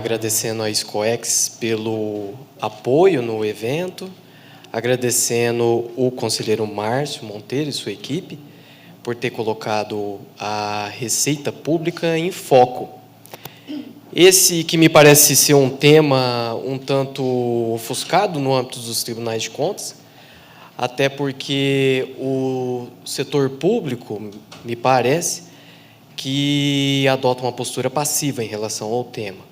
agradecendo a Escoex pelo apoio no evento, agradecendo o conselheiro Márcio Monteiro e sua equipe por ter colocado a receita pública em foco. Esse que me parece ser um tema um tanto ofuscado no âmbito dos tribunais de contas, até porque o setor público, me parece, que adota uma postura passiva em relação ao tema,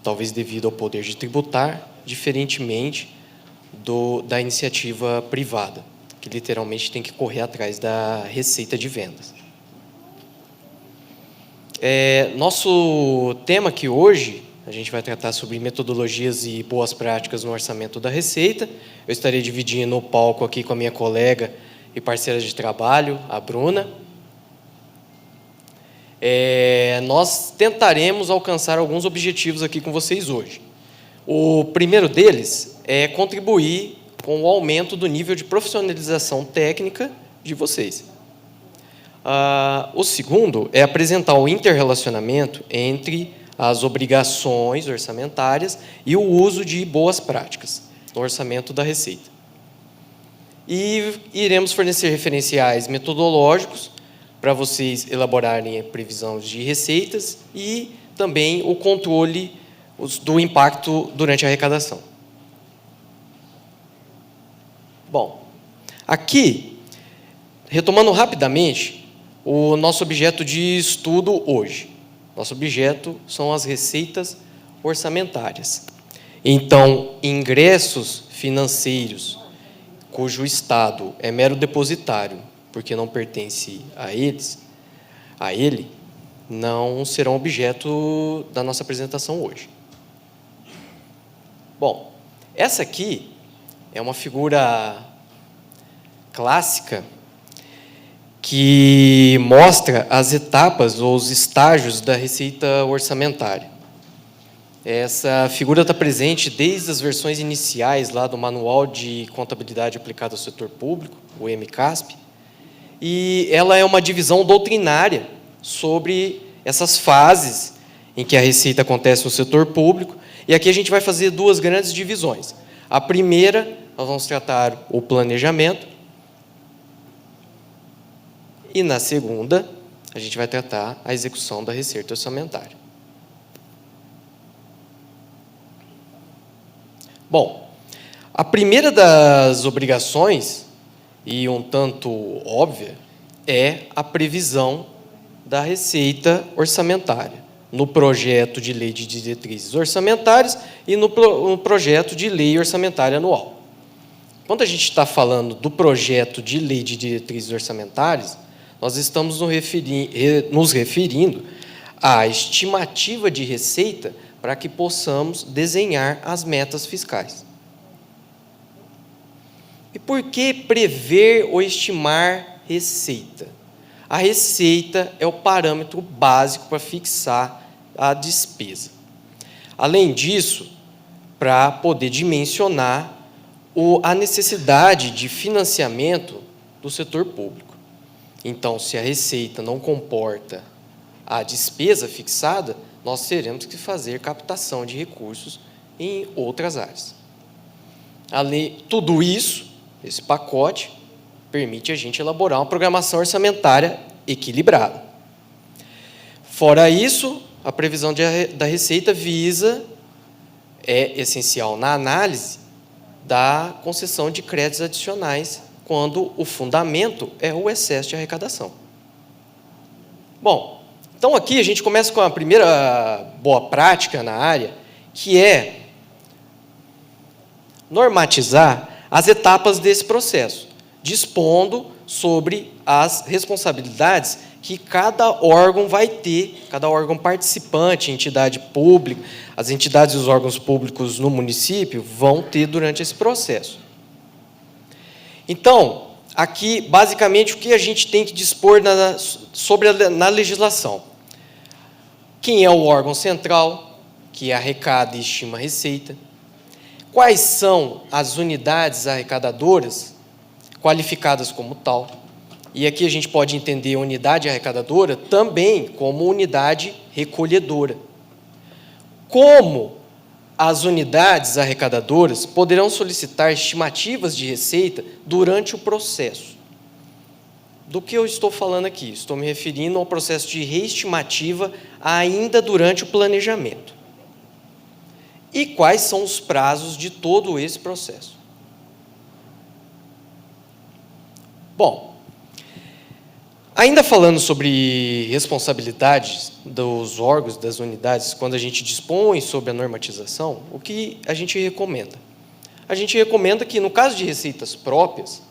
talvez devido ao poder de tributar, diferentemente da iniciativa privada, que literalmente tem que correr atrás da receita de vendas. Nosso tema aqui hoje, a gente vai tratar sobre metodologias e boas práticas no orçamento da Receita. Eu estarei dividindo o palco aqui com a minha colega e parceira de trabalho, a Bruna. Nós tentaremos alcançar alguns objetivos aqui com vocês hoje. O primeiro deles é contribuir com o aumento do nível de profissionalização técnica de vocês. O segundo é apresentar o interrelacionamento entre as obrigações orçamentárias e o uso de boas práticas no orçamento da Receita. E iremos fornecer referenciais metodológicos para vocês elaborarem a previsão de receitas e também o controle do impacto durante a arrecadação. Bom, aqui, retomando rapidamente, o nosso objeto de estudo hoje. Nosso objeto são as receitas orçamentárias. Então, ingressos financeiros, cujo Estado é mero depositário, porque não pertence a ele, não serão objeto da nossa apresentação hoje. Bom, essa aqui é uma figura clássica que mostra as etapas ou os estágios da receita orçamentária. Essa figura está presente desde as versões iniciais lá do Manual de Contabilidade Aplicada ao Setor Público, o MCASP, e ela é uma divisão doutrinária sobre essas fases em que a receita acontece no setor público, e aqui a gente vai fazer duas grandes divisões. A primeira, nós vamos tratar o planejamento, e na segunda, a gente vai tratar a execução da receita orçamentária. Bom, a primeira das obrigações, e um tanto óbvia, é a previsão da receita orçamentária, no projeto de lei de diretrizes orçamentárias e no projeto de lei orçamentária anual. Quando a gente está falando do projeto de lei de diretrizes orçamentárias, nós estamos nos referindo à estimativa de receita para que possamos desenhar as metas fiscais. E por que prever ou estimar receita? A receita é o parâmetro básico para fixar a despesa. Além disso, para poder dimensionar a necessidade de financiamento do setor público. Então, se a receita não comporta a despesa fixada, nós teremos que fazer captação de recursos em outras áreas. Tudo isso, esse pacote, permite a gente elaborar uma programação orçamentária equilibrada. Fora isso, a previsão da receita é essencial na análise da concessão de créditos adicionais, quando o fundamento é o excesso de arrecadação. Bom, então aqui a gente começa com a primeira boa prática na área, que é normatizar as etapas desse processo, dispondo sobre as responsabilidades que cada órgão vai ter, cada órgão participante, entidade pública, as entidades e os órgãos públicos no município vão ter durante esse processo. Então, aqui, basicamente, o que a gente tem que dispor na legislação? Quem é o órgão central, que arrecada e estima a receita? Quais são as unidades arrecadadoras, qualificadas como tal? E aqui a gente pode entender a unidade arrecadadora também como unidade recolhedora. como as unidades arrecadadoras poderão solicitar estimativas de receita durante o processo. Do que eu estou falando aqui? Estou me referindo ao processo de reestimativa ainda durante o planejamento. E quais são os prazos de todo esse processo? Bom, ainda falando sobre responsabilidades dos órgãos, das unidades, quando a gente dispõe sobre a normatização, o que a gente recomenda? A gente recomenda que, no caso de receitas próprias,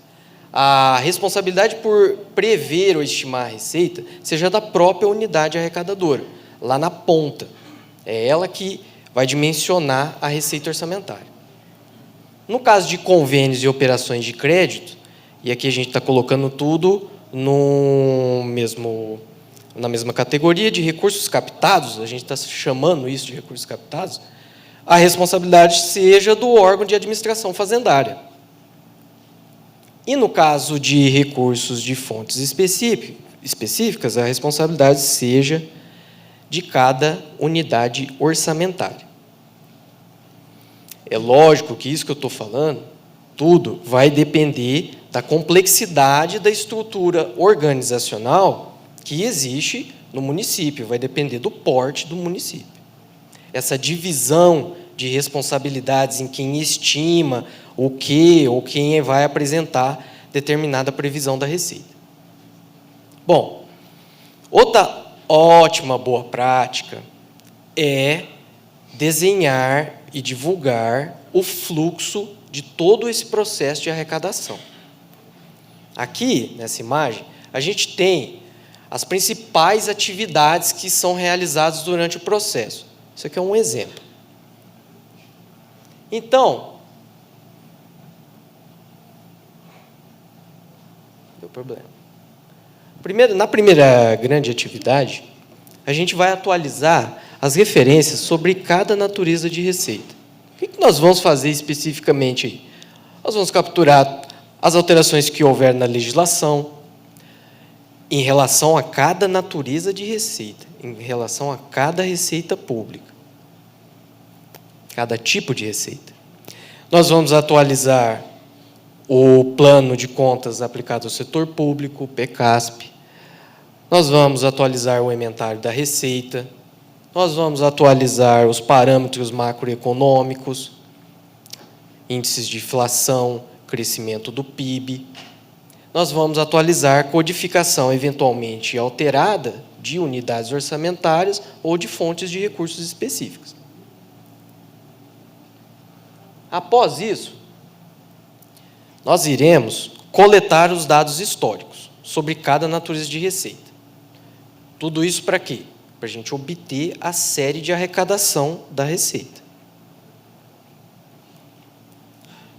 a responsabilidade por prever ou estimar a receita seja da própria unidade arrecadadora, lá na ponta. É ela que vai dimensionar a receita orçamentária. No caso de convênios e operações de crédito, e aqui a gente está colocando tudo na mesma categoria de recursos captados, a gente está chamando isso de recursos captados, a responsabilidade seja do órgão de administração fazendária. E no caso de recursos de fontes específicas, a responsabilidade seja de cada unidade orçamentária. É lógico que isso que eu estou falando, tudo vai depender da complexidade da estrutura organizacional que existe no município, vai depender do porte do município. Essa divisão de responsabilidades em quem estima o que ou quem vai apresentar determinada previsão da receita. Bom, outra ótima boa prática é desenhar e divulgar o fluxo de todo esse processo de arrecadação. Aqui, nessa imagem, a gente tem as principais atividades que são realizadas durante o processo. Isso aqui é um exemplo. Então, deu problema. Na primeira grande atividade, a gente vai atualizar as referências sobre cada natureza de receita. O que nós vamos fazer especificamente aí? Nós vamos capturar as alterações que houver na legislação em relação a cada natureza de receita, em relação a cada receita pública, cada tipo de receita. Nós vamos atualizar o plano de contas aplicado ao setor público, o PECASP. Nós vamos atualizar o inventário da receita. Nós vamos atualizar os parâmetros macroeconômicos, índices de inflação, crescimento do PIB. Nós vamos atualizar codificação eventualmente alterada de unidades orçamentárias ou de fontes de recursos específicos. Após isso, nós iremos coletar os dados históricos sobre cada natureza de receita. Tudo isso para quê? Para a gente obter a série de arrecadação da receita.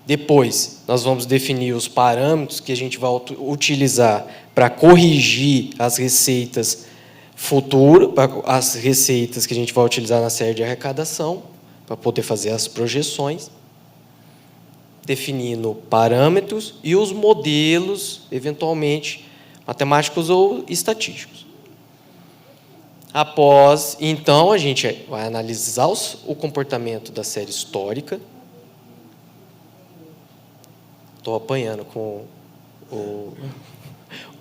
Depois, nós vamos definir os parâmetros que a gente vai utilizar para corrigir as receitas futuras, as receitas que a gente vai utilizar na série de arrecadação, para poder fazer as projeções, definindo parâmetros e os modelos, eventualmente, matemáticos ou estatísticos. Após, então, a gente vai analisar o comportamento da série histórica. Estou apanhando com o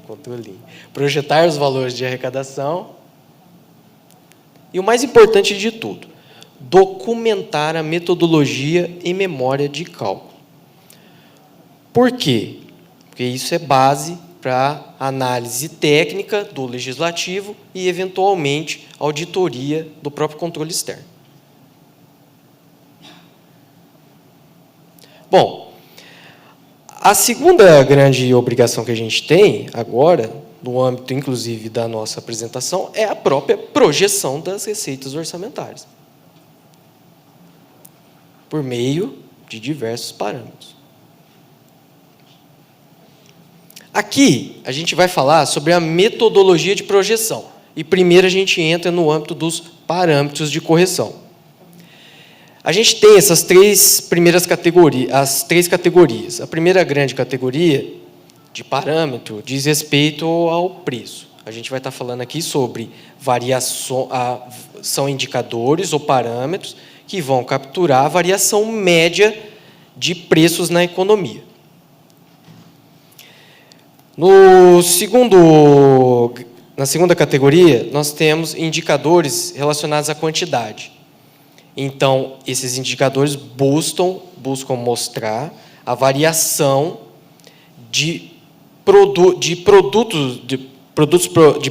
controlinho. Projetar os valores de arrecadação. E o mais importante de tudo, documentar a metodologia e memória de cálculo. Por quê? Porque isso é base para análise técnica do legislativo e, eventualmente, auditoria do próprio controle externo. Bom, a segunda grande obrigação que a gente tem agora, no âmbito, inclusive, da nossa apresentação, é a própria projeção das receitas orçamentárias, por meio de diversos parâmetros. Aqui, a gente vai falar sobre a metodologia de projeção. E primeiro a gente entra no âmbito dos parâmetros de correção. A gente tem essas três primeiras categorias, as três categorias. A primeira grande categoria de parâmetro diz respeito ao preço. a gente vai estar falando aqui sobre variação, são indicadores ou parâmetros que vão capturar a variação média de preços na economia. Na segunda categoria, nós temos indicadores relacionados à quantidade. Então, esses indicadores buscam mostrar a variação de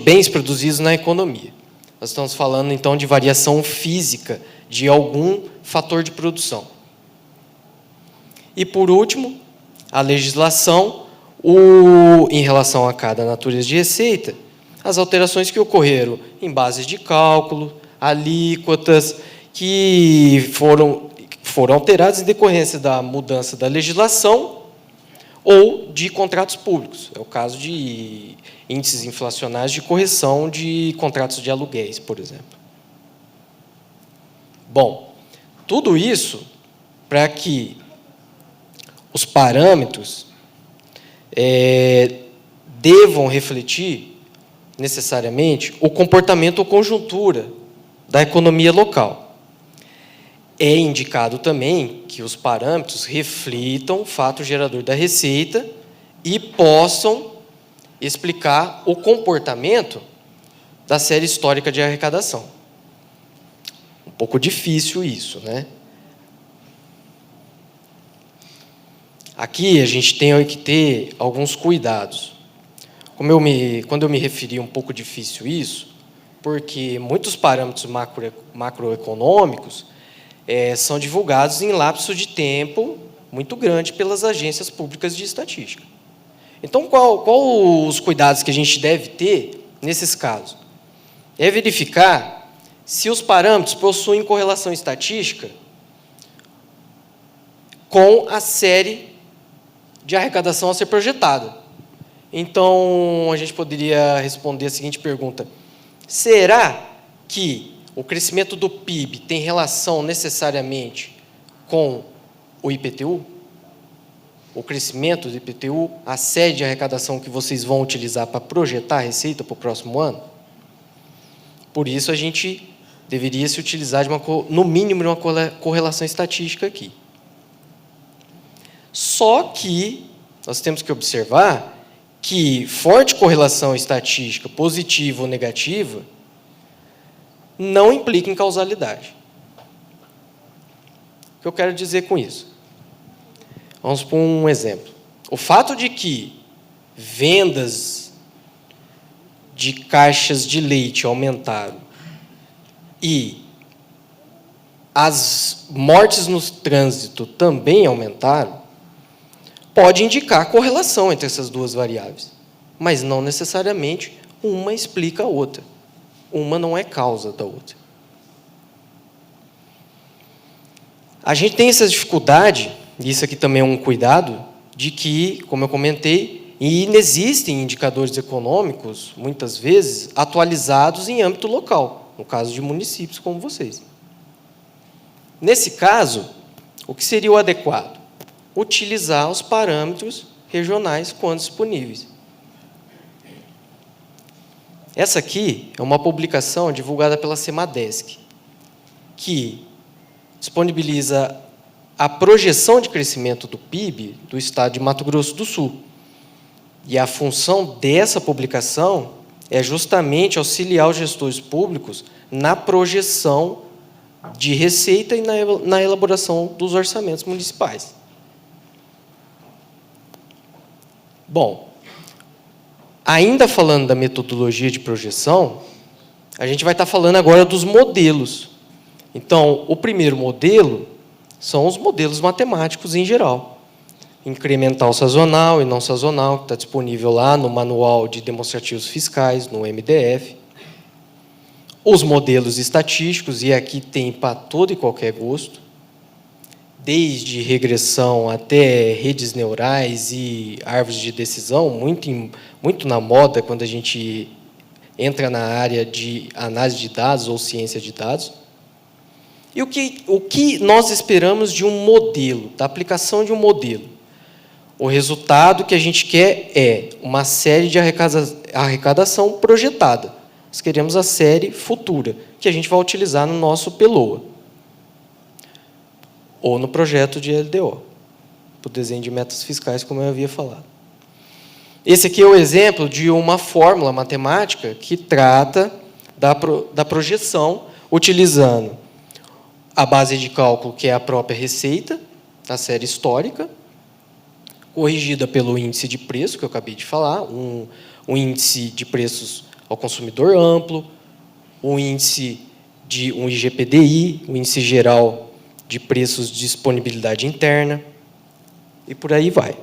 bens produzidos na economia. Nós estamos falando, então, de variação física de algum fator de produção. E, por último, a legislação, em relação a cada natureza de receita, as alterações que ocorreram em bases de cálculo, alíquotas, que foram alteradas em decorrência da mudança da legislação ou de contratos públicos. É o caso de índices inflacionários de correção de contratos de aluguéis, por exemplo. Bom, tudo isso para que os parâmetros devam refletir necessariamente o comportamento ou conjuntura da economia local. É indicado também que os parâmetros reflitam o fato gerador da receita e possam explicar o comportamento da série histórica de arrecadação. Um pouco difícil isso, né? Aqui a gente tem que ter alguns cuidados. Quando eu me referi um pouco difícil isso, porque muitos parâmetros macroeconômicos são divulgados em lapso de tempo muito grande pelas agências públicas de estatística. Então, qual os cuidados que a gente deve ter nesses casos? É verificar se os parâmetros possuem correlação estatística com a série de arrecadação a ser projetada. Então, a gente poderia responder a seguinte pergunta: será que o crescimento do PIB tem relação necessariamente com o IPTU? O crescimento do IPTU, a série de arrecadação que vocês vão utilizar para projetar a receita para o próximo ano? Por isso, a gente deveria se utilizar, no mínimo, de uma correlação estatística aqui. Só que nós temos que observar que forte correlação estatística, positiva ou negativa, não implica em causalidade. O que eu quero dizer com isso? Vamos por um exemplo. O fato de que vendas de caixas de leite aumentaram e as mortes no trânsito também aumentaram, pode indicar correlação entre essas duas variáveis, mas não necessariamente uma explica a outra. Uma não é causa da outra. A gente tem essa dificuldade, e isso aqui também é um cuidado, de que, como eu comentei, inexistem indicadores econômicos, muitas vezes, atualizados em âmbito local, no caso de municípios como vocês. Nesse caso, o que seria o adequado? Utilizar os parâmetros regionais quando disponíveis. Essa aqui é uma publicação divulgada pela Semadesc, que disponibiliza a projeção de crescimento do PIB do estado de Mato Grosso do Sul. E a função dessa publicação é justamente auxiliar os gestores públicos na projeção de receita e na elaboração dos orçamentos municipais. Bom, ainda falando da metodologia de projeção, a gente vai estar falando agora dos modelos. Então, o primeiro modelo são os modelos matemáticos em geral. Incremental sazonal e não sazonal, que está disponível lá no Manual de Demonstrativos Fiscais, no MDF. Os modelos estatísticos, e aqui tem para todo e qualquer gosto, desde regressão até redes neurais e árvores de decisão, muito na moda quando a gente entra na área de análise de dados ou ciência de dados. E o que nós esperamos de um modelo, da aplicação de um modelo? O resultado que a gente quer é uma série de arrecadação projetada. Nós queremos a série futura, que a gente vai utilizar no nosso PELOA. Ou no projeto de LDO, para o desenho de metas fiscais, como eu havia falado. Esse aqui é o exemplo de uma fórmula matemática que trata da projeção, utilizando a base de cálculo, que é a própria receita, da série histórica, corrigida pelo índice de preço, que eu acabei de falar, um índice de preços ao consumidor amplo, um índice de um IGPDI, um índice geral de preços de disponibilidade interna, e por aí vai.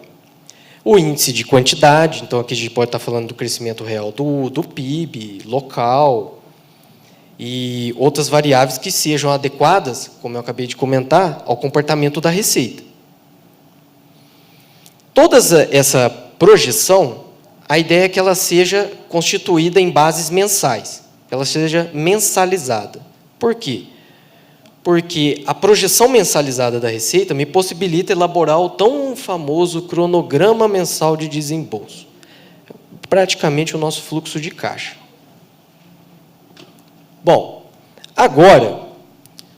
O índice de quantidade, então aqui a gente pode estar falando do crescimento real do PIB, local, e outras variáveis que sejam adequadas, como eu acabei de comentar, ao comportamento da receita. Toda essa projeção, a ideia é que ela seja constituída em bases mensais, que ela seja mensalizada. Por quê? Porque a projeção mensalizada da receita me possibilita elaborar o tão famoso cronograma mensal de desembolso. Praticamente o nosso fluxo de caixa. Bom, agora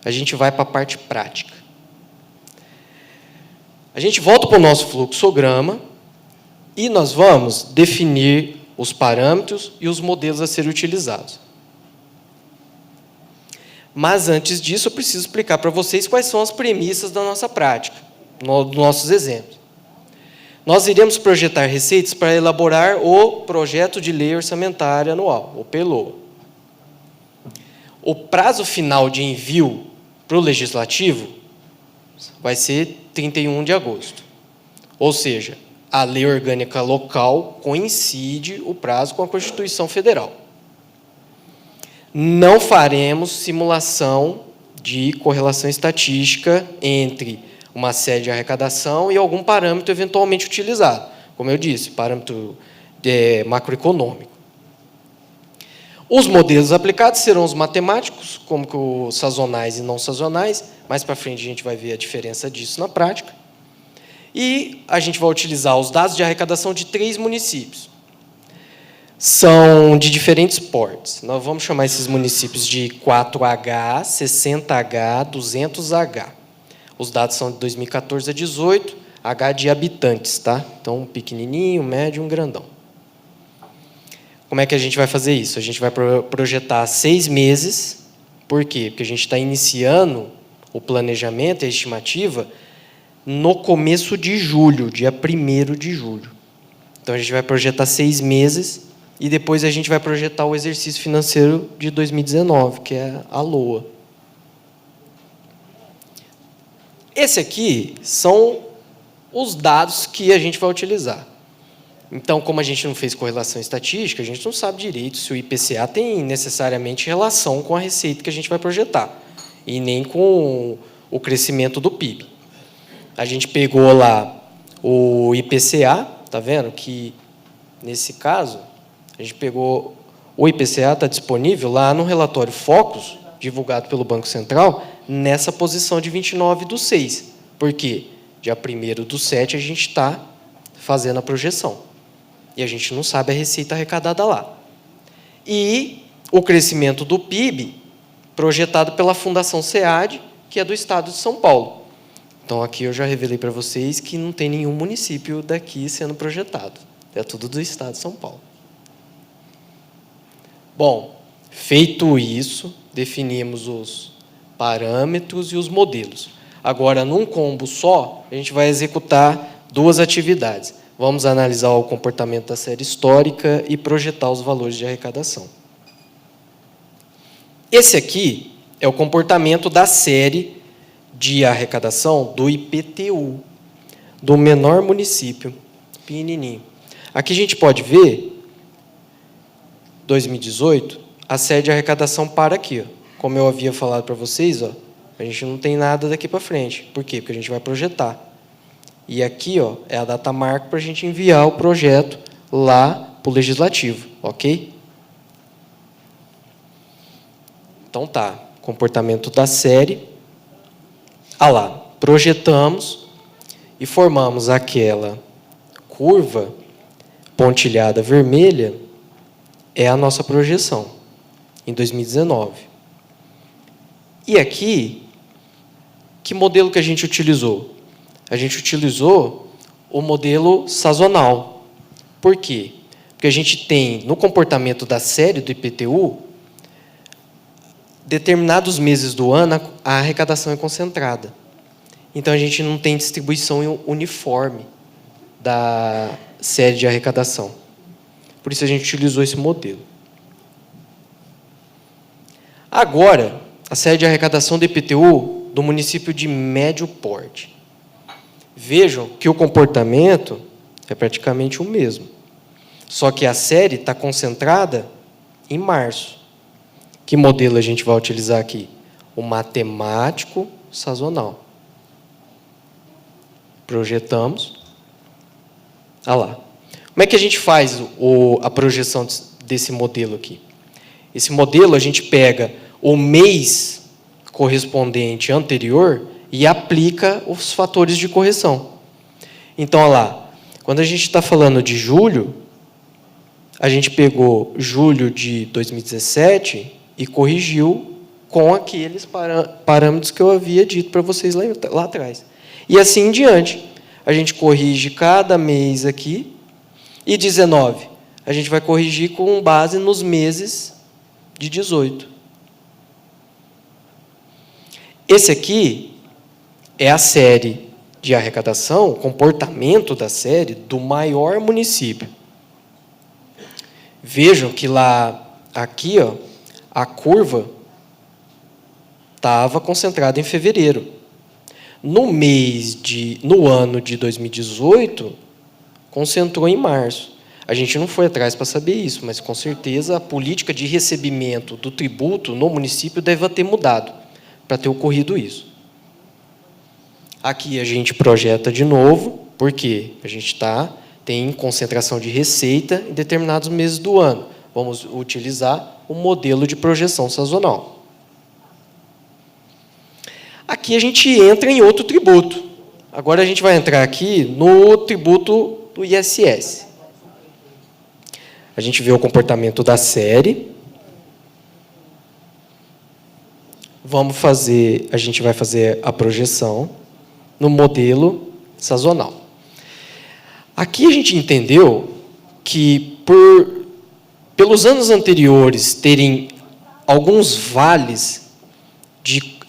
a gente vai para a parte prática. A gente volta para o nosso fluxograma e nós vamos definir os parâmetros e os modelos a serem utilizados. Mas, antes disso, eu preciso explicar para vocês quais são as premissas da nossa prática, dos nossos exemplos. Nós iremos projetar receitas para elaborar o Projeto de Lei Orçamentária Anual, o PELOA. O prazo final de envio para o Legislativo vai ser 31 de agosto. Ou seja, a lei orgânica local coincide o prazo com a Constituição Federal. Não faremos simulação de correlação estatística entre uma série de arrecadação e algum parâmetro eventualmente utilizado. Como eu disse, parâmetro macroeconômico. Os modelos aplicados serão os matemáticos, como que os sazonais e não sazonais. Mais para frente a gente vai ver a diferença disso na prática. E a gente vai utilizar os dados de arrecadação de 3 municípios. São de diferentes portes. Nós vamos chamar esses municípios de 4H, 60H, 200H. Os dados são de 2014 a 2018, H de habitantes, tá? Então, um pequenininho, um médio, um grandão. Como é que a gente vai fazer isso? A gente vai projetar 6 meses. Por quê? Porque a gente está iniciando o planejamento e a estimativa no começo de julho, dia 1º de julho. Então, a gente vai projetar 6 meses e depois a gente vai projetar o exercício financeiro de 2019, que é a LOA. Esse aqui são os dados que a gente vai utilizar. Então, como a gente não fez correlação estatística, a gente não sabe direito se o IPCA tem necessariamente relação com a receita que a gente vai projetar, e nem com o crescimento do PIB. A gente pegou lá o IPCA, tá vendo? Que, nesse caso, a gente pegou o IPCA, está disponível lá no relatório Focus, divulgado pelo Banco Central, nessa posição de 29/6. Por quê? Dia 1º/7 a gente está fazendo a projeção. E a gente não sabe a receita arrecadada lá. E o crescimento do PIB, projetado pela Fundação SEAD, que é do Estado de São Paulo. Então, aqui eu já revelei para vocês que não tem nenhum município daqui sendo projetado. É tudo do Estado de São Paulo. Bom, feito isso, definimos os parâmetros e os modelos. Agora, num combo só, a gente vai executar 2 atividades. Vamos analisar o comportamento da série histórica e projetar os valores de arrecadação. Esse aqui é o comportamento da série de arrecadação do IPTU, do menor município, pequenininho. Aqui a gente pode ver, 2018, a série de arrecadação para aqui. Ó. Como eu havia falado para vocês, ó, a gente não tem nada daqui para frente. Por quê? Porque a gente vai projetar. E aqui, ó, é a data marco para a gente enviar o projeto lá para o Legislativo, ok? Então tá, comportamento da série. Ah lá, projetamos e formamos aquela curva pontilhada vermelha é a nossa projeção, em 2019. E aqui, que modelo que a gente utilizou? A gente utilizou o modelo sazonal. Por quê? Porque a gente tem, no comportamento da série do IPTU, determinados meses do ano, a arrecadação é concentrada. Então, a gente não tem distribuição uniforme da série de arrecadação. Por isso, a gente utilizou esse modelo. Agora, a série de arrecadação do IPTU do município de médio porte. Vejam que o comportamento é praticamente o mesmo. Só que a série está concentrada em março. Que modelo a gente vai utilizar aqui? O matemático sazonal. Projetamos. Olha lá. Como é que a gente faz a projeção desse modelo aqui? Esse modelo, a gente pega o mês correspondente anterior e aplica os fatores de correção. Então, olha lá. Quando a gente está falando de julho, a gente pegou julho de 2017 e corrigiu com aqueles parâmetros que eu havia dito para vocês lá atrás. E assim em diante. A gente corrige cada mês aqui. E 19, a gente vai corrigir com base nos meses de 18. Esse aqui é a série de arrecadação, o comportamento da série do maior município. Vejam que lá, aqui, ó, a curva estava concentrada em fevereiro. No ano de 2018, concentrou em março. A gente não foi atrás para saber isso, mas, com certeza, a política de recebimento do tributo no município deve ter mudado para ter ocorrido isso. Aqui a gente projeta de novo, porque a gente tem concentração de receita em determinados meses do ano. Vamos utilizar o modelo de projeção sazonal. Aqui a gente entra em outro tributo. Agora a gente vai entrar aqui no tributo do ISS. A gente vê o comportamento da série. A gente vai fazer a projeção no modelo sazonal. Aqui a gente entendeu que, pelos anos anteriores terem alguns vales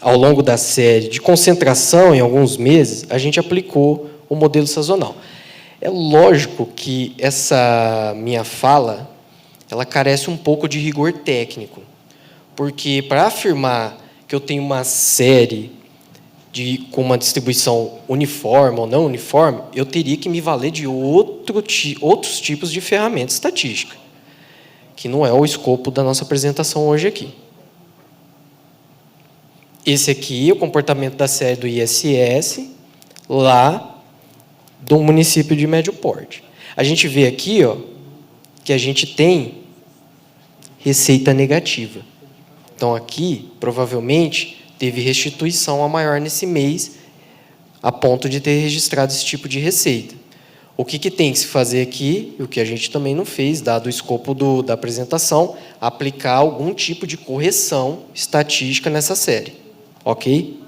ao longo da série de concentração em alguns meses, a gente aplicou o modelo sazonal. É lógico que essa minha fala, ela carece um pouco de rigor técnico, porque para afirmar que eu tenho uma série com uma distribuição uniforme ou não uniforme, eu teria que me valer de outros tipos de ferramenta estatística, que não é o escopo da nossa apresentação hoje aqui. Esse aqui é o comportamento da série do ISS, lá do município de médio porte. A gente vê aqui, ó, que a gente tem receita negativa. Então, aqui, provavelmente, teve restituição a maior nesse mês, a ponto de ter registrado esse tipo de receita. O que tem que se fazer aqui, e o que a gente também não fez, dado o escopo da apresentação, aplicar algum tipo de correção estatística nessa série. Ok?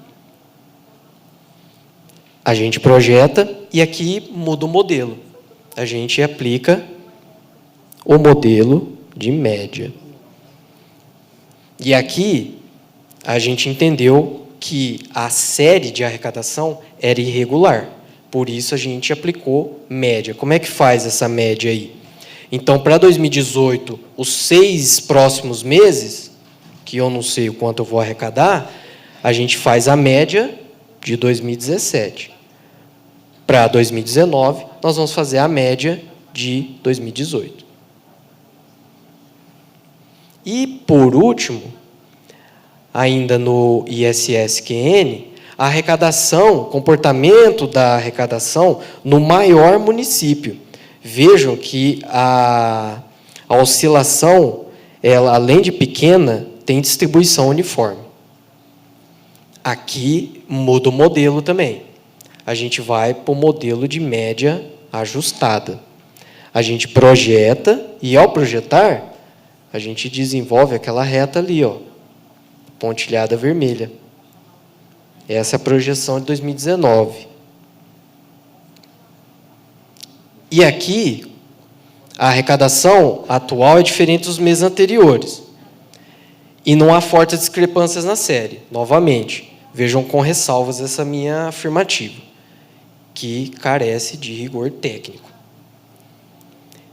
A gente projeta e aqui muda o modelo. A gente aplica o modelo de média. E aqui a gente entendeu que a série de arrecadação era irregular. Por isso a gente aplicou média. Como é que faz essa média aí? Então, para 2018, os 6 próximos meses, que eu não sei o quanto eu vou arrecadar, a gente faz a média de 2017. Para 2019, nós vamos fazer a média de 2018. E, por último, ainda no ISS-QN, a arrecadação, comportamento da arrecadação no maior município. Vejam que a oscilação, ela, além de pequena, tem distribuição uniforme. Aqui muda o modelo também. A gente vai para o modelo de média ajustada. A gente projeta e, ao projetar, a gente desenvolve aquela reta ali, ó, pontilhada vermelha. Essa é a projeção de 2019. E aqui, a arrecadação atual é diferente dos meses anteriores. E não há fortes discrepâncias na série. Novamente, vejam com ressalvas essa minha afirmativa, que carece de rigor técnico.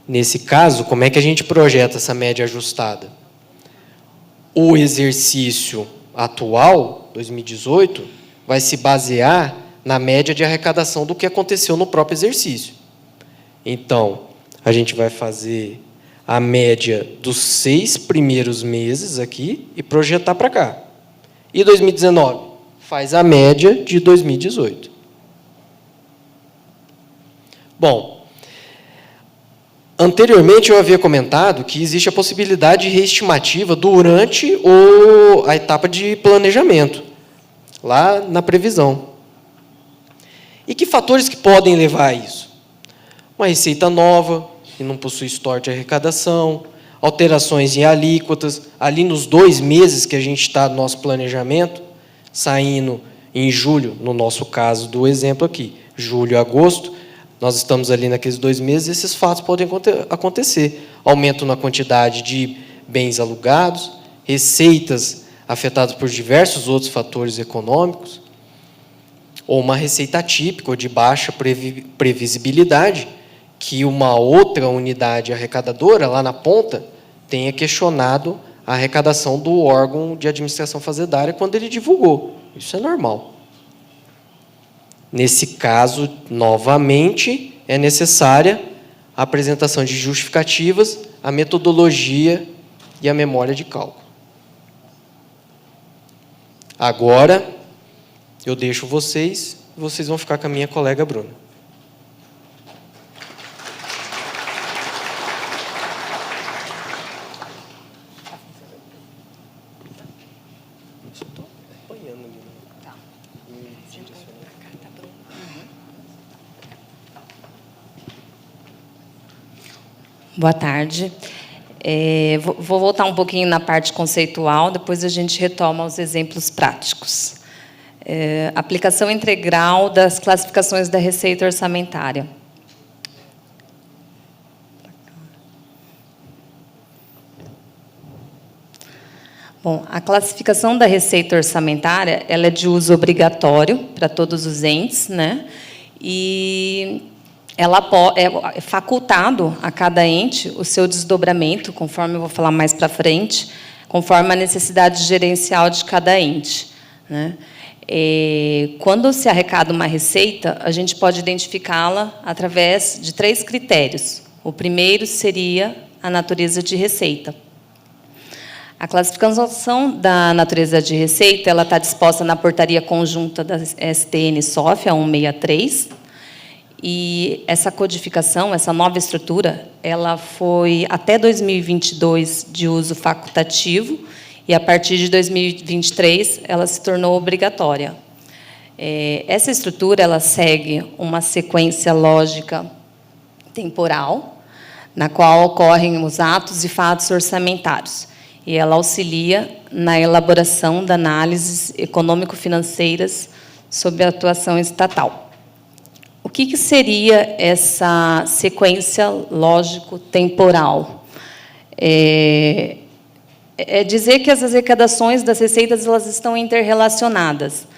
Nesse caso, como é que a gente projeta essa média ajustada? O exercício atual, 2018, vai se basear na média de arrecadação do que aconteceu no próprio exercício. Então, a gente vai fazer a média dos 6 primeiros meses aqui e projetar para cá. E 2019? Faz a média de 2018. Bom, anteriormente eu havia comentado que existe a possibilidade de reestimativa durante a etapa de planejamento, lá na previsão. E que fatores que podem levar a isso? Uma receita nova, que não possui histórico de arrecadação, alterações em alíquotas, ali nos 2 meses que a gente está no nosso planejamento, saindo em julho, no nosso caso do exemplo aqui, julho e agosto, nós estamos ali naqueles 2 meses, esses fatos podem acontecer. Aumento na quantidade de bens alugados, receitas afetadas por diversos outros fatores econômicos, ou uma receita atípica ou de baixa previsibilidade, que uma outra unidade arrecadadora, lá na ponta, tenha questionado a arrecadação do órgão de administração fazendária quando ele divulgou. Isso é normal. Nesse caso, novamente, é necessária a apresentação de justificativas, a metodologia e a memória de cálculo. Agora, eu deixo vocês vão ficar com a minha colega Bruna. Boa tarde. Vou voltar um pouquinho na parte conceitual, depois a gente retoma os exemplos práticos. Aplicação integral das classificações da receita orçamentária. Bom, a classificação da receita orçamentária, ela é de uso obrigatório para todos os entes, né? E ela é facultado a cada ente o seu desdobramento, conforme eu vou falar mais para frente, conforme a necessidade gerencial de cada ente, né? Quando se arrecada uma receita, a gente pode identificá-la através de 3 critérios. O primeiro seria a natureza de receita. A classificação da natureza de receita ela está disposta na portaria conjunta da STN-SOF, a 163, e essa codificação, essa nova estrutura, ela foi, até 2022, de uso facultativo, e, a partir de 2023, ela se tornou obrigatória. Essa estrutura ela segue uma sequência lógica temporal, na qual ocorrem os atos e fatos orçamentários, e ela auxilia na elaboração de análises econômico-financeiras sobre a atuação estatal. O que seria essa sequência lógico-temporal? É dizer que as arrecadações das receitas elas estão interrelacionadas.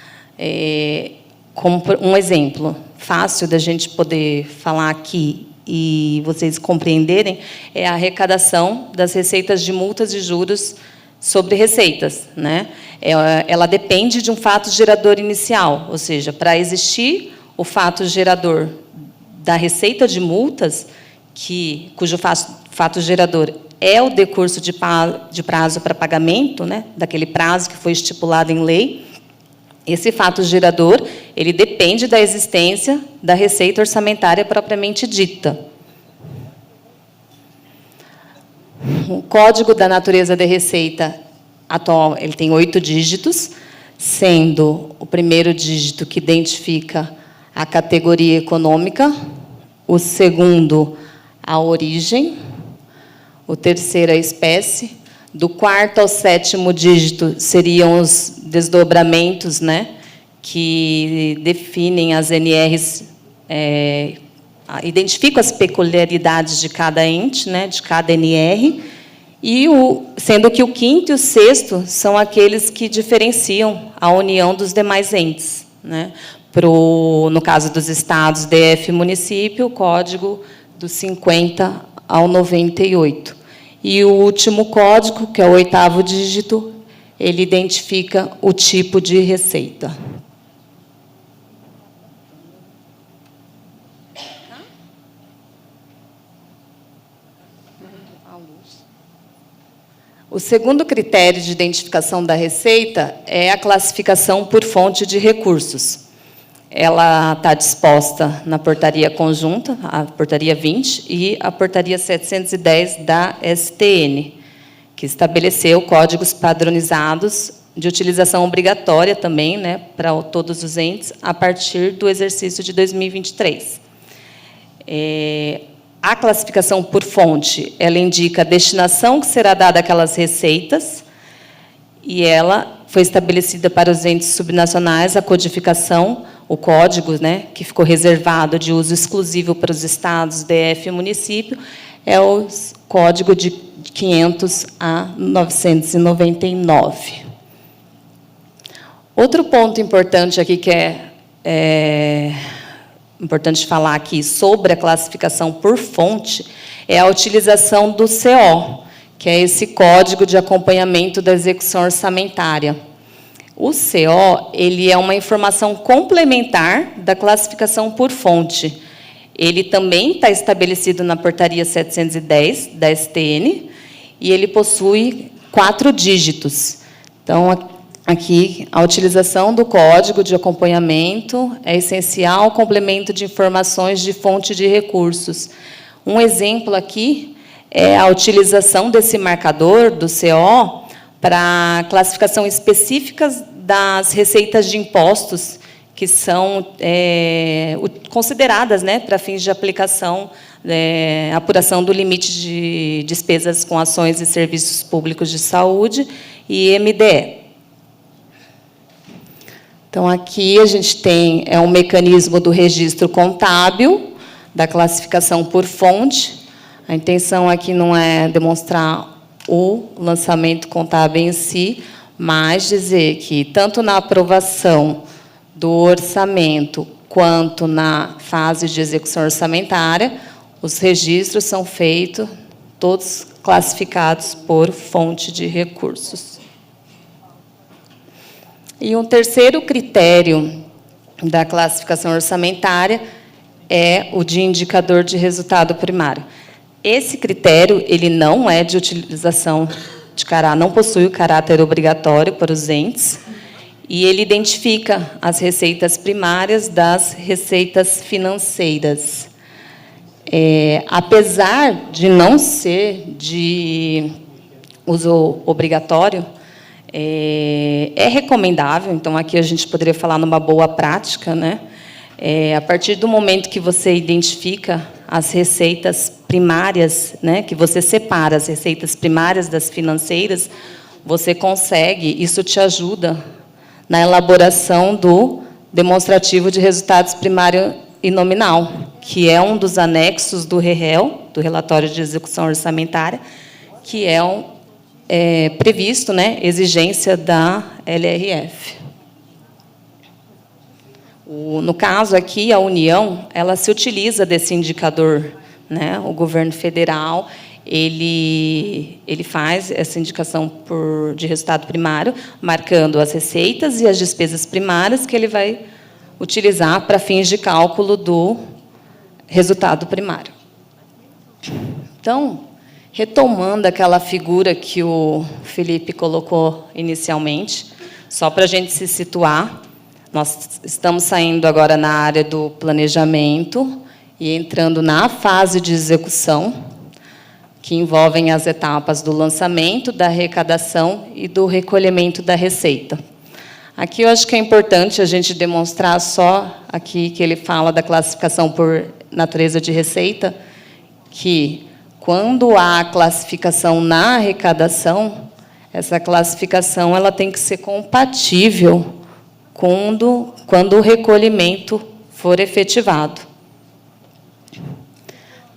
Como um exemplo fácil da gente poder falar aqui e vocês compreenderem, é a arrecadação das receitas de multas e juros sobre receitas, né? Ela depende de um fato gerador inicial, ou seja, para existir o fato gerador da receita de multas, cujo fato gerador é o decurso de prazo para pagamento, né, daquele prazo que foi estipulado em lei, esse fato gerador ele depende da existência da receita orçamentária propriamente dita. O Código da Natureza de Receita atual ele tem 8 dígitos, sendo o primeiro dígito que identifica a categoria econômica, o segundo, a origem, o terceiro a espécie. Do quarto ao sétimo dígito seriam os desdobramentos, né, que definem as NRs, identificam as peculiaridades de cada ente, né, de cada NR, e sendo que o quinto e o sexto são aqueles que diferenciam a união dos demais entes, né? No caso dos estados, DF e município, o código do 50 ao 98. E o último código, que é o oitavo dígito, ele identifica o tipo de receita. O segundo critério de identificação da receita é a classificação por fonte de recursos. Ela está disposta na portaria conjunta, a portaria 20, e a portaria 710 da STN, que estabeleceu códigos padronizados de utilização obrigatória também, né, para todos os entes, a partir do exercício de 2023. A classificação por fonte, ela indica a destinação que será dada àquelas receitas, e ela foi estabelecida para os entes subnacionais a codificação, o código, né, que ficou reservado de uso exclusivo para os estados, DF e município, é o código de 500 a 999. Outro ponto importante aqui que é importante falar aqui sobre a classificação por fonte é a utilização do CO, que é esse Código de Acompanhamento da Execução Orçamentária. O CO, ele é uma informação complementar da classificação por fonte. Ele também está estabelecido na portaria 710 da STN e ele possui 4 dígitos. Então, aqui, a utilização do código de acompanhamento é essencial ao complemento de informações de fonte de recursos. Um exemplo aqui é a utilização desse marcador do CO para classificação específicas das receitas de impostos que são consideradas, né, para fins de aplicação, apuração do limite de despesas com ações e serviços públicos de saúde e MDE. Então, aqui a gente tem um mecanismo do registro contábil, da classificação por fonte. A intenção aqui não é demonstrar o lançamento contábil em si, mas dizer que, tanto na aprovação do orçamento, quanto na fase de execução orçamentária, os registros são feitos, todos classificados por fonte de recursos. E um terceiro critério da classificação orçamentária é o de indicador de resultado primário. Esse critério, ele não é de utilização de caráter, não possui o caráter obrigatório para os entes, e ele identifica as receitas primárias das receitas financeiras. Apesar de não ser de uso obrigatório, é recomendável, então aqui a gente poderia falar numa boa prática, né? A partir do momento que você identifica as receitas primárias, né, que você separa as receitas primárias das financeiras, você consegue, isso te ajuda na elaboração do demonstrativo de resultados primário e nominal, que é um dos anexos do REREL, do Relatório de Execução Orçamentária, que é previsto, né, exigência da LRF. No caso aqui, a União, ela se utiliza desse indicador, né? O governo federal, ele faz essa indicação de resultado primário, marcando as receitas e as despesas primárias que ele vai utilizar para fins de cálculo do resultado primário. Então, retomando aquela figura que o Felipe colocou inicialmente, só para a gente se situar, nós estamos saindo agora na área do planejamento e entrando na fase de execução, que envolvem as etapas do lançamento, da arrecadação e do recolhimento da receita. Aqui eu acho que é importante a gente demonstrar só aqui que ele fala da classificação por natureza de receita, que quando há classificação na arrecadação, essa classificação ela tem que ser compatível quando o recolhimento for efetivado.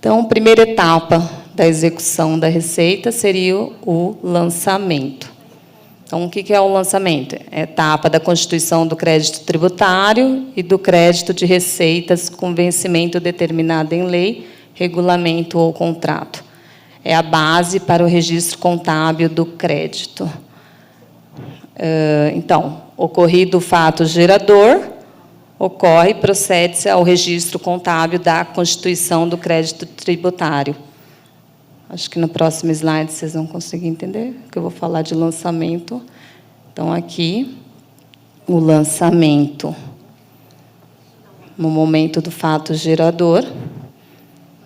Então, a primeira etapa da execução da receita seria o lançamento. Então, o que é o lançamento? É a etapa da constituição do crédito tributário e do crédito de receitas com vencimento determinado em lei, regulamento ou contrato. É a base para o registro contábil do crédito. Então, ocorrido o fato gerador, procede-se ao registro contábil da constituição do crédito tributário. Acho que no próximo slide vocês vão conseguir entender, que eu vou falar de lançamento. Então, aqui, o lançamento. No momento do fato gerador,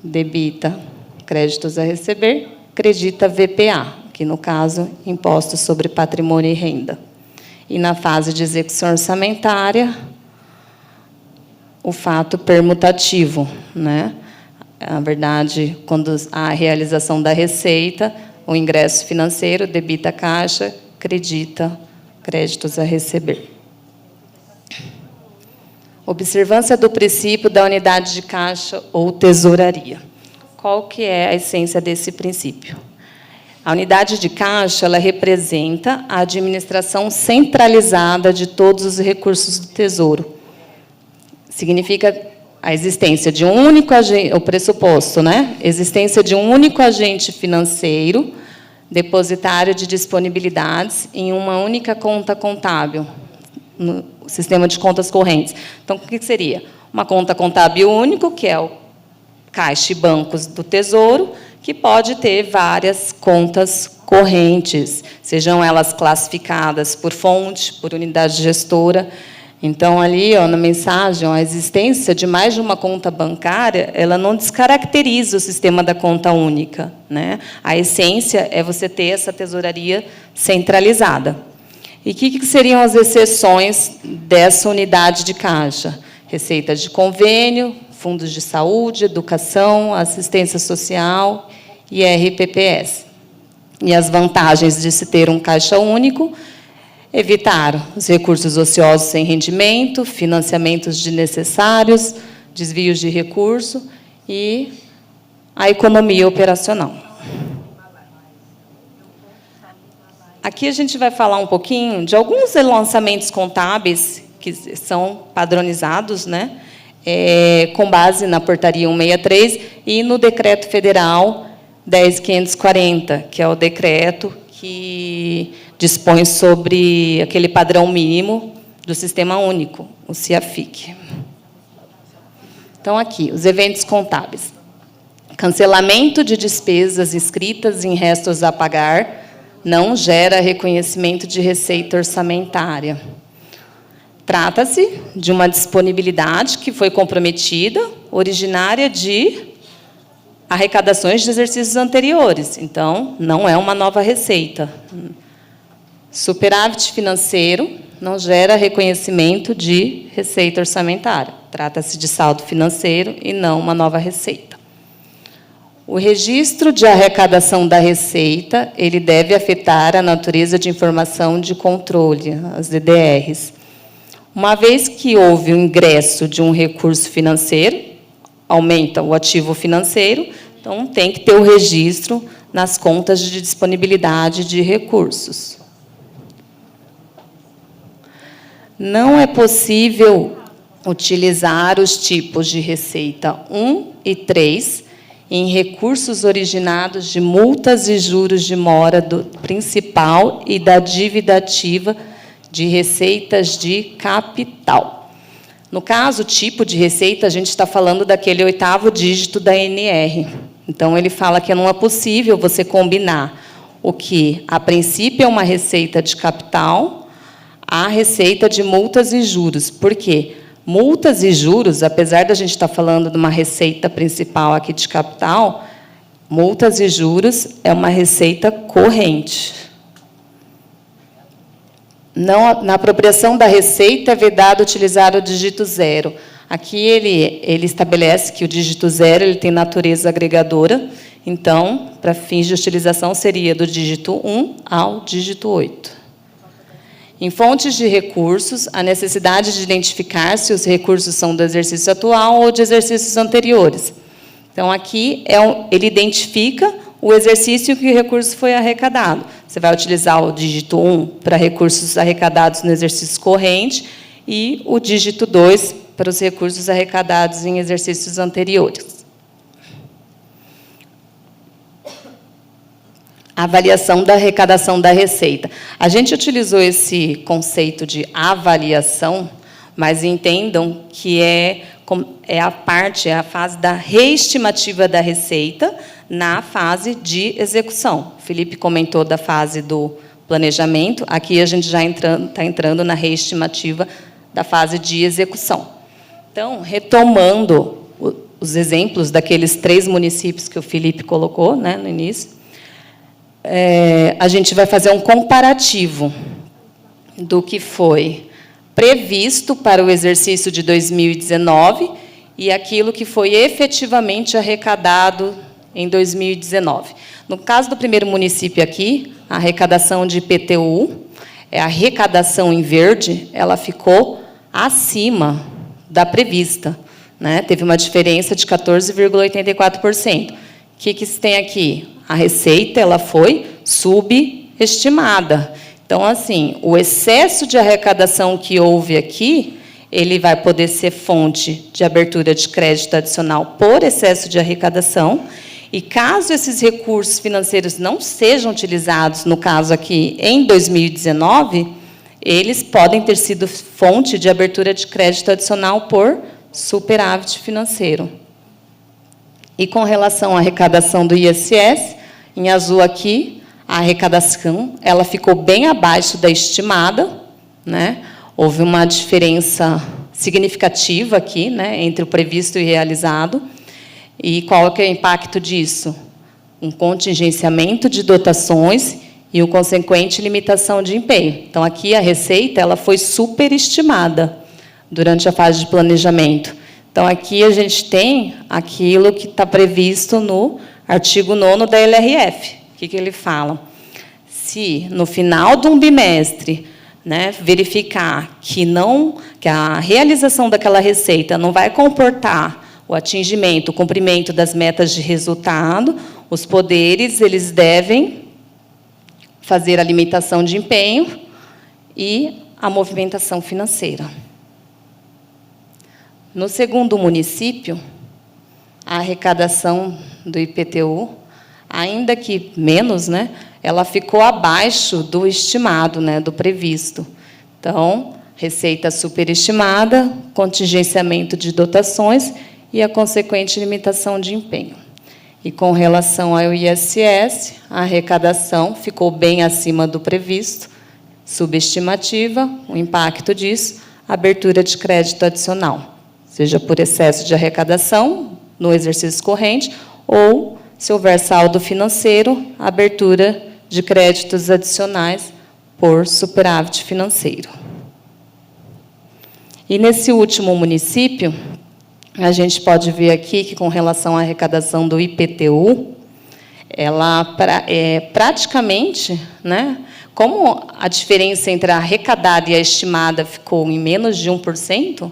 debita créditos a receber, credita VPA, que, no caso, Imposto sobre Patrimônio e Renda. E, na fase de execução orçamentária, o fato permutativo, né? Na verdade, quando há a realização da receita, o ingresso financeiro, debita a caixa, credita créditos a receber. Observância do princípio da unidade de caixa ou tesouraria. Qual que é a essência desse princípio? A unidade de caixa ela representa a administração centralizada de todos os recursos do Tesouro. Significa a existência de um único agente, o pressuposto, né? Existência de um único agente financeiro, depositário de disponibilidades em uma única conta contábil, no sistema de contas correntes. Então, o que seria? Uma conta contábil único, que é o caixa e bancos do Tesouro, que pode ter várias contas correntes, sejam elas classificadas por fonte, por unidade gestora. Então, ali, na mensagem, a existência de mais de uma conta bancária, ela não descaracteriza o sistema da conta única, né? A essência é você ter essa tesouraria centralizada. E o que seriam as exceções dessa unidade de caixa? Receitas de convênio, fundos de saúde, educação, assistência social e RPPS. E as vantagens de se ter um caixa único: evitar os recursos ociosos sem rendimento, financiamentos desnecessários, desvios de recurso e a economia operacional. Aqui a gente vai falar um pouquinho de alguns lançamentos contábeis que são padronizados, né, com base na Portaria 163 e no Decreto Federal 10.540, que é o decreto que dispõe sobre aquele padrão mínimo do Sistema Único, o CIAFIC. Então, aqui, os eventos contábeis. Cancelamento de despesas inscritas em restos a pagar não gera reconhecimento de receita orçamentária. Trata-se de uma disponibilidade que foi comprometida, originária de arrecadações de exercícios anteriores. Então, não é uma nova receita. Superávit financeiro não gera reconhecimento de receita orçamentária. Trata-se de saldo financeiro e não uma nova receita. O registro de arrecadação da receita, ele deve afetar a natureza de informação de controle, as DDRs. Uma vez que houve o ingresso de um recurso financeiro, aumenta o ativo financeiro, então tem que ter o registro nas contas de disponibilidade de recursos. Não é possível utilizar os tipos de receita 1 e 3 em recursos originados de multas e juros de mora do principal e da dívida ativa de receitas de capital. No caso, o tipo de receita, a gente está falando daquele 8º dígito da NR. Então, ele fala que não é possível você combinar o que, a princípio, é uma receita de capital, a receita de multas e juros. Por quê? Multas e juros, apesar da gente estar falando de uma receita principal aqui de capital, multas e juros é uma receita corrente. Não, na apropriação da receita é vedado utilizar o dígito 0. Aqui ele estabelece que o dígito 0 ele tem natureza agregadora, Então, para fins de utilização, seria do dígito 1 ao dígito 8. Em fontes de recursos, a necessidade de identificar se os recursos são do exercício atual ou de exercícios anteriores. Então, aqui, ele identifica o exercício em que o recurso foi arrecadado. Você vai utilizar o dígito 1 para recursos arrecadados no exercício corrente e o dígito 2 para os recursos arrecadados em exercícios anteriores. Avaliação da arrecadação da receita. A gente utilizou esse conceito de avaliação, mas entendam que é a fase da reestimativa da receita na fase de execução. O Felipe comentou da fase do planejamento, aqui a gente já está entrando na reestimativa da fase de execução. Então, retomando os exemplos daqueles 3 municípios que o Felipe colocou, né, no início, a gente vai fazer um comparativo do que foi previsto para o exercício de 2019 e aquilo que foi efetivamente arrecadado em 2019. No caso do primeiro município aqui, a arrecadação de IPTU, a arrecadação em verde, ela ficou acima da prevista, né? Teve uma diferença de 14,84%. O que se tem aqui? A receita ela foi subestimada. Então, assim, o excesso de arrecadação que houve aqui, ele vai poder ser fonte de abertura de crédito adicional por excesso de arrecadação. E, caso esses recursos financeiros não sejam utilizados, no caso aqui, em 2019, eles podem ter sido fonte de abertura de crédito adicional por superávit financeiro. E com relação à arrecadação do ISS, em azul aqui, a arrecadação ela ficou bem abaixo da estimada, né? Houve uma diferença significativa aqui, né, entre o previsto e realizado. E qual é o impacto disso? Um contingenciamento de dotações e o consequente limitação de empenho. Então, aqui a receita ela foi superestimada durante a fase de planejamento. Então, aqui a gente tem aquilo que está previsto no artigo 9º da LRF. O que ele fala? Se, no final de um bimestre, né, verificar que a realização daquela receita não vai comportar o atingimento, o cumprimento das metas de resultado, os poderes eles devem fazer a limitação de empenho e a movimentação financeira. No segundo município, a arrecadação do IPTU, ainda que menos, né, ela ficou abaixo do estimado, né, do previsto. Então, receita superestimada, contingenciamento de dotações e a consequente limitação de empenho. E, com relação ao ISS, a arrecadação ficou bem acima do previsto, subestimativa, o impacto disso, abertura de crédito adicional, seja por excesso de arrecadação no exercício corrente ou, se houver saldo financeiro, abertura de créditos adicionais por superávit financeiro. E, nesse último município, a gente pode ver aqui que, com relação à arrecadação do IPTU, ela praticamente, né, como a diferença entre a arrecadada e a estimada ficou em menos de 1%,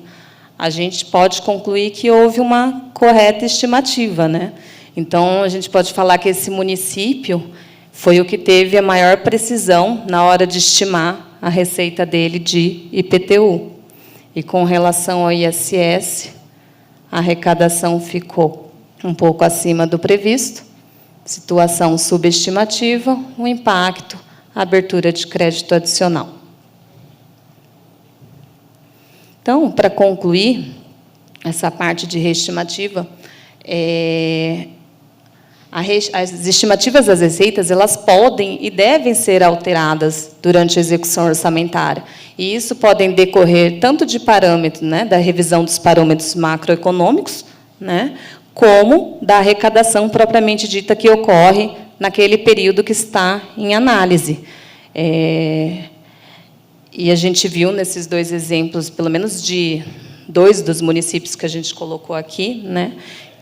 a gente pode concluir que houve uma correta estimativa, né? Então, a gente pode falar que esse município foi o que teve a maior precisão na hora de estimar a receita dele de IPTU. E, com relação ao ISS, a arrecadação ficou um pouco acima do previsto, situação subestimativa, o impacto, a abertura de crédito adicional. Então, para concluir essa parte de reestimativa, as estimativas das receitas elas podem e devem ser alteradas durante a execução orçamentária. E isso podem decorrer tanto de parâmetros, né, da revisão dos parâmetros macroeconômicos, né, como da arrecadação propriamente dita que ocorre naquele período que está em análise. E a gente viu nesses 2 exemplos, pelo menos de 2 dos municípios que a gente colocou aqui, né,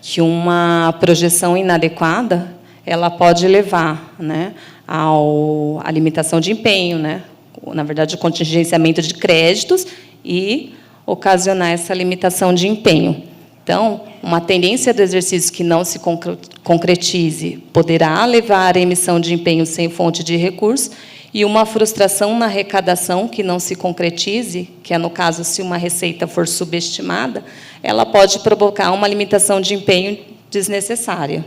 que uma projeção inadequada ela pode levar, né, à limitação de empenho, né, na verdade, o contingenciamento de créditos e ocasionar essa limitação de empenho. Então, uma tendência do exercício que não se concretize poderá levar à emissão de empenho sem fonte de recurso, e uma frustração na arrecadação que não se concretize, que é, no caso, se uma receita for subestimada, ela pode provocar uma limitação de empenho desnecessária.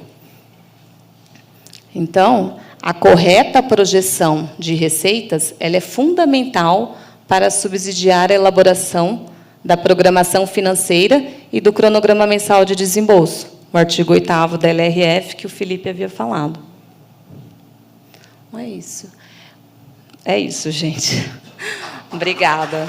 Então, a correta projeção de receitas ela é fundamental para subsidiar a elaboração da programação financeira e do cronograma mensal de desembolso, o artigo 8º da LRF, que o Felipe havia falado. É isso. É isso, gente. Obrigada.